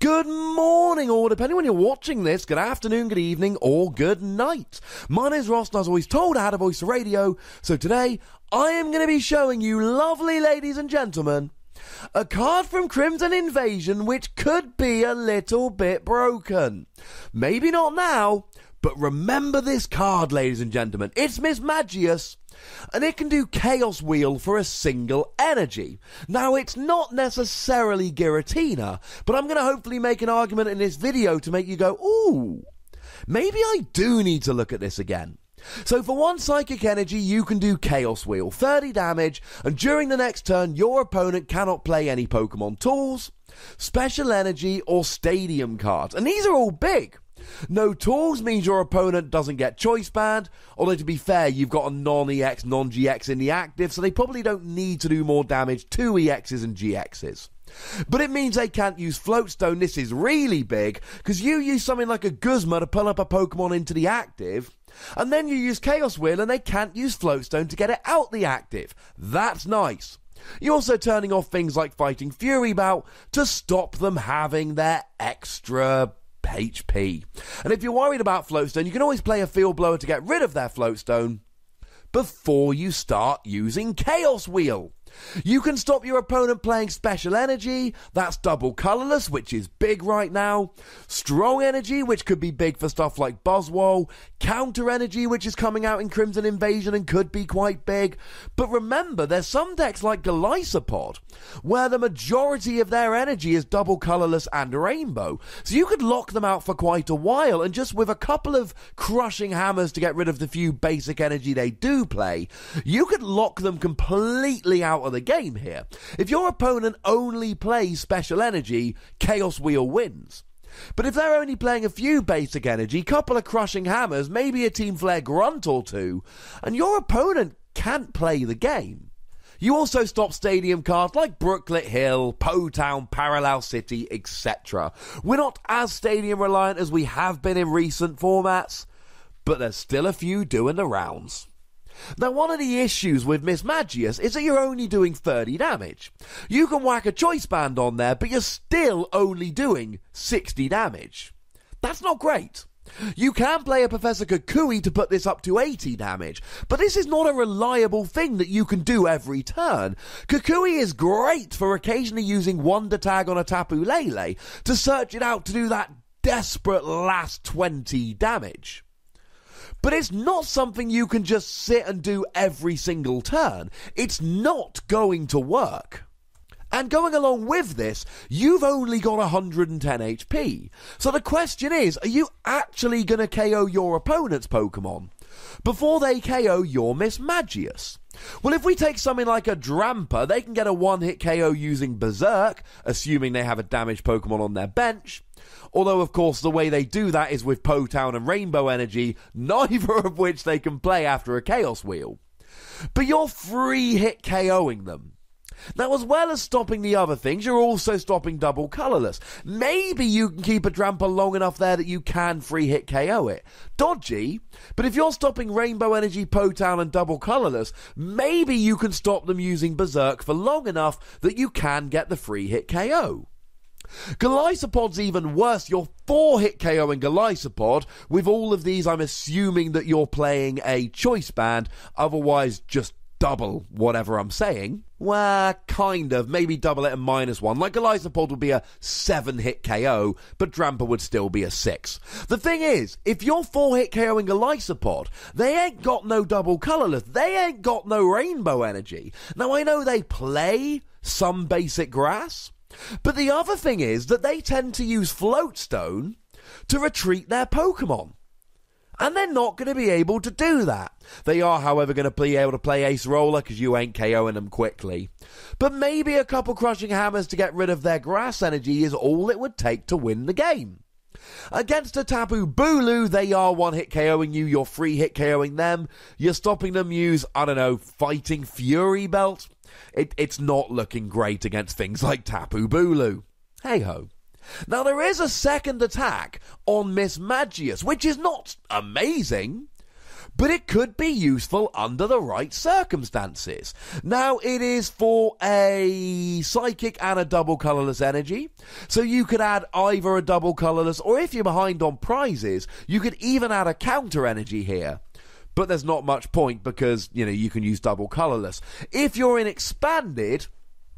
Good morning, or depending when you're watching this, good afternoon, good evening, or good night. My name's Ross, and I was always told I had a voice for radio, so today I am going to be showing you, lovely ladies and gentlemen, a card from Crimson Invasion which could be a little bit broken. Maybe not now, but remember this card, ladies and gentlemen. It's Mismagius, and it can do Chaos Wheel for a single energy. Now, it's not necessarily Giratina, but I'm going to hopefully make an argument in this video to make you go, ooh, maybe I do need to look at this again. So for one psychic energy, you can do Chaos Wheel, 30 damage, and during the next turn, your opponent cannot play any Pokemon tools, special energy, or stadium cards. And these are all big. No tools means your opponent doesn't get choice banned, although to be fair, you've got a non-EX, non-GX in the active, so they probably don't need to do more damage to EXs and GXs. But it means they can't use Floatstone. This is really big, because you use something like a Guzma to pull up a Pokemon into the active, and then you use Chaos Wheel and they can't use Floatstone to get it out the active. That's nice. You're also turning off things like Fighting Fury Bout to stop them having their extra HP. And if you're worried about Floatstone, you can always play a Field Blower to get rid of their Floatstone before you start using Chaos Wheel. You can stop your opponent playing Special Energy, that's double colourless, which is big right now, Strong Energy, which could be big for stuff like Buzzwole, Counter Energy, which is coming out in Crimson Invasion and could be quite big. But remember, there's some decks like Golisopod, where the majority of their energy is double colourless and rainbow, so you could lock them out for quite a while, and just with a couple of crushing hammers to get rid of the few basic energy they do play, you could lock them completely out of the game here. If your opponent only plays special energy, Chaos Wheel wins. But if they're only playing a few basic energy, couple of crushing hammers, maybe a Team Flare grunt or two, and your opponent can't play the game. You also stop stadium cards like Brooklet Hill, Po Town, Parallel City, etc. We're not as stadium reliant as we have been in recent formats, but there's still a few doing the rounds. Now, one of the issues with Mismagius is that you're only doing 30 damage. You can whack a choice band on there, but you're still only doing 60 damage. That's not great. You can play a Professor Kukui to put this up to 80 damage, but this is not a reliable thing that you can do every turn. Kukui is great for occasionally using Wonder Tag on a Tapu Lele to search it out to do that desperate last 20 damage. But it's not something you can just sit and do every single turn. It's not going to work. And going along with this, you've only got 110 HP. So the question is, are you actually going to KO your opponent's Pokemon before they KO your Mismagius? Well, if we take something like a Drampa, they can get a one-hit KO using Berserk, assuming they have a damaged Pokemon on their bench. Although, of course, the way they do that is with Po Town and Rainbow Energy, neither of which they can play after a Chaos Wheel. But you're free-hit KOing them. Now, as well as stopping the other things, you're also stopping double colourless. Maybe you can keep a Drampa long enough there that you can free-hit KO it. Dodgy, but if you're stopping Rainbow Energy, Po Town and double colourless, maybe you can stop them using Berserk for long enough that you can get the free-hit KO. Golisopod's even worse. You're 4-hit KOing Golisopod. With all of these, I'm assuming that you're playing a choice band, otherwise just double whatever I'm saying. Well, kind of. Maybe double it and -1. Like Golisopod would be a 7-hit KO, but Drampa would still be a 6. The thing is, if you're 4-hit KOing Golisopod, they ain't got no double colourless. They ain't got no rainbow energy. Now, I know they play some basic grass, but the other thing is that they tend to use Floatstone to retreat their Pokemon. And they're not going to be able to do that. They are, however, going to be able to play Ace Roller because you ain't KOing them quickly. But maybe a couple crushing hammers to get rid of their grass energy is all it would take to win the game. Against a Tapu Bulu, they are one-hit KOing you, you're free-hit KOing them. You're stopping them use, I don't know, Fighting Fury Belt. It's not looking great against things like Tapu Bulu. Hey-ho. Now, there is a second attack on Mismagius, which is not amazing, but it could be useful under the right circumstances. Now, it is for a psychic and a double colourless energy, so you could add either a double colourless, or if you're behind on prizes, you could even add a counter energy here. But there's not much point because, you can use double colourless. If you're in expanded,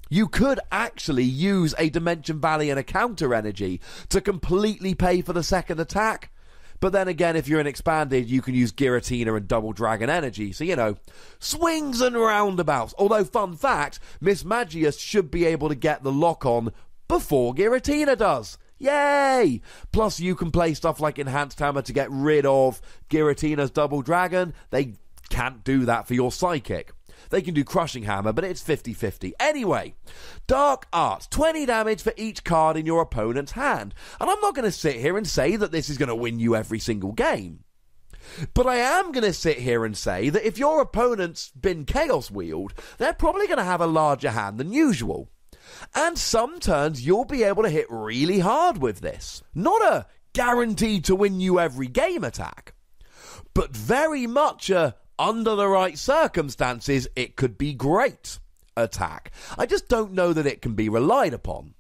you could actually use a Dimension Valley and a counter energy to completely pay for the second attack. But then again, if you're in expanded, you can use Giratina and double dragon energy. So, swings and roundabouts. Although, fun fact, Mismagius should be able to get the lock on before Giratina does. Yay! Plus, you can play stuff like Enhanced Hammer to get rid of Giratina's double dragon. They can't do that for your psychic. They can do Crushing Hammer, but it's 50-50. Anyway, Dark Arts, 20 damage for each card in your opponent's hand. And I'm not going to sit here and say that this is going to win you every single game. But I am going to sit here and say that if your opponent's been Chaos Wheeled, they're probably going to have a larger hand than usual. And some turns you'll be able to hit really hard with this. Not a guaranteed to win you every game attack, but very much a under the right circumstances, it could be great attack. I just don't know that it can be relied upon.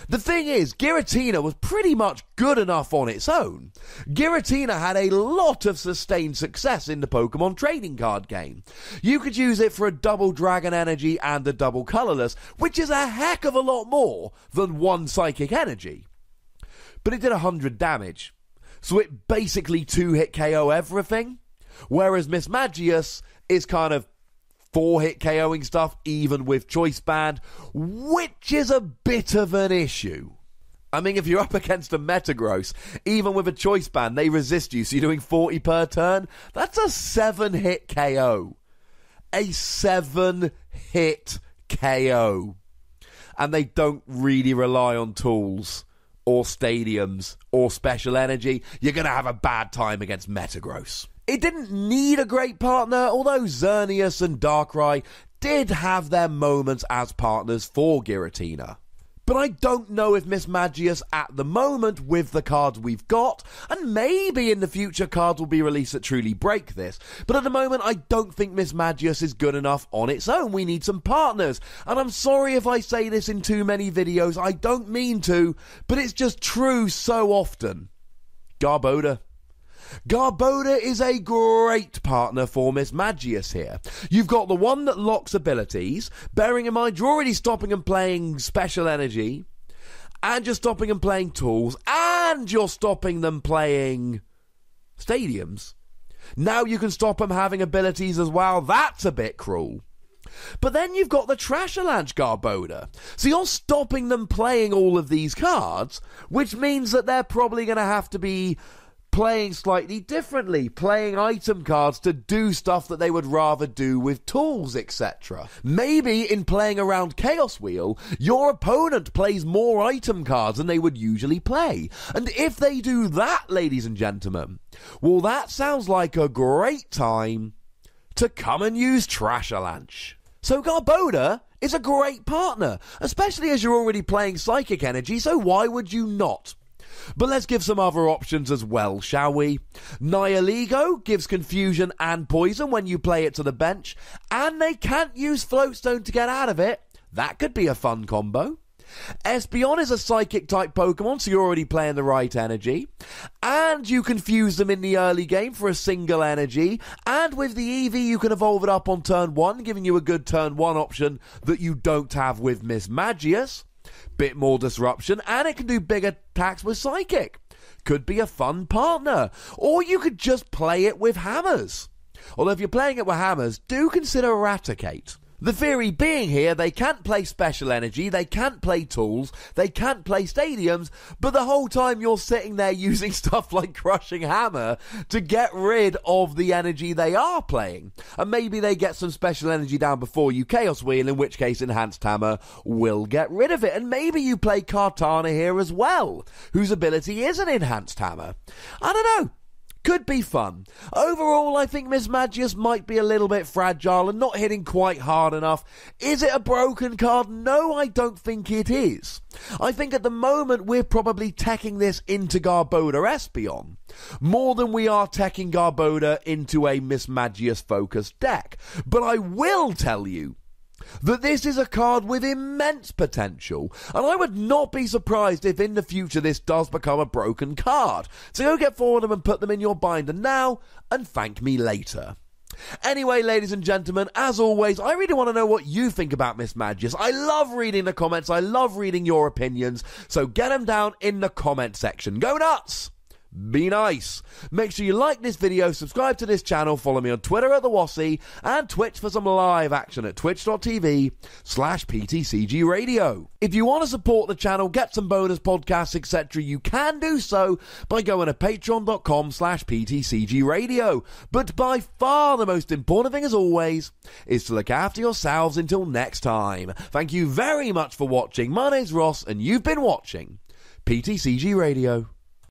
The thing is, Giratina was pretty much good enough on its own. Giratina had a lot of sustained success in the Pokemon trading card game. You could use it for a double dragon energy and a double colourless, which is a heck of a lot more than one psychic energy. But it did 100 damage, so it basically 2-hit KO everything. Whereas Mismagius is kind of 4-hit KOing stuff, even with Choice Band, which is a bit of an issue. I mean, if you're up against a Metagross, even with a Choice Band, they resist you, so you're doing 40 per turn. That's a 7-hit KO. A 7-hit KO. And they don't really rely on tools, or stadiums, or special energy. You're going to have a bad time against Metagross. It didn't need a great partner, although Xerneas and Darkrai did have their moments as partners for Giratina. But I don't know if Mismagius at the moment, with the cards we've got, and maybe in the future cards will be released that truly break this, but at the moment I don't think Mismagius is good enough on its own. We need some partners, and I'm sorry if I say this in too many videos, I don't mean to, but it's just true so often. Garbodor. Garbodor is a great partner for Mismagius here. You've got the one that locks abilities, bearing in mind you're already stopping them playing special energy, and you're stopping them playing tools, and you're stopping them playing stadiums. Now you can stop them having abilities as well. That's a bit cruel. But then you've got the Trashalanche Garbodor. So you're stopping them playing all of these cards, which means that they're probably going to have to be playing slightly differently, playing item cards to do stuff that they would rather do with tools, etc. Maybe in playing around Chaos Wheel, your opponent plays more item cards than they would usually play. And if they do that, ladies and gentlemen, well, that sounds like a great time to come and use Trashalanche. So Garbodor is a great partner, especially as you're already playing Psychic Energy, so why would you not? But let's give some other options as well, shall we? Nihilego gives confusion and poison when you play it to the bench, and they can't use Floatstone to get out of it. That could be a fun combo. Espeon is a Psychic-type Pokemon, so you're already playing the right energy. And you confuse them in the early game for a single energy. And with the Eevee, you can evolve it up on turn 1, giving you a good turn 1 option that you don't have with Mismagius. Bit more disruption, and it can do big attacks with Psychic. Could be a fun partner. Or you could just play it with hammers. Although if you're playing it with hammers, do consider Eradicate. The theory being here, they can't play special energy, they can't play tools, they can't play stadiums, but the whole time you're sitting there using stuff like Crushing Hammer to get rid of the energy they are playing. And maybe they get some special energy down before you Chaos Wheel, in which case Enhanced Hammer will get rid of it. And maybe you play Kartana here as well, whose ability is an Enhanced Hammer. I don't know. could be fun. Overall, I think Mismagius might be a little bit fragile and not hitting quite hard enough. Is it a broken card? No, I don't think it is. I think at the moment we're probably teching this into Garbodor Espeon more than we are teching Garbodor into a Mismagius focused deck. But I will tell you that this is a card with immense potential, and I would not be surprised if in the future this does become a broken card. So go get 4 of them and put them in your binder now, and thank me later. Anyway, ladies and gentlemen, as always, I really want to know what you think about Mismagius. I love reading the comments, I love reading your opinions, so get them down in the comment section. Go nuts! Be nice. Make sure you like this video, subscribe to this channel, follow me on Twitter at TheWassy, and Twitch for some live action at twitch.tv/PTCGRadio. If you want to support the channel, get some bonus podcasts, etc., you can do so by going to patreon.com/PTCGRadio. But by far the most important thing, as always, is to look after yourselves until next time. Thank you very much for watching. My name's Ross, and you've been watching PTCG Radio.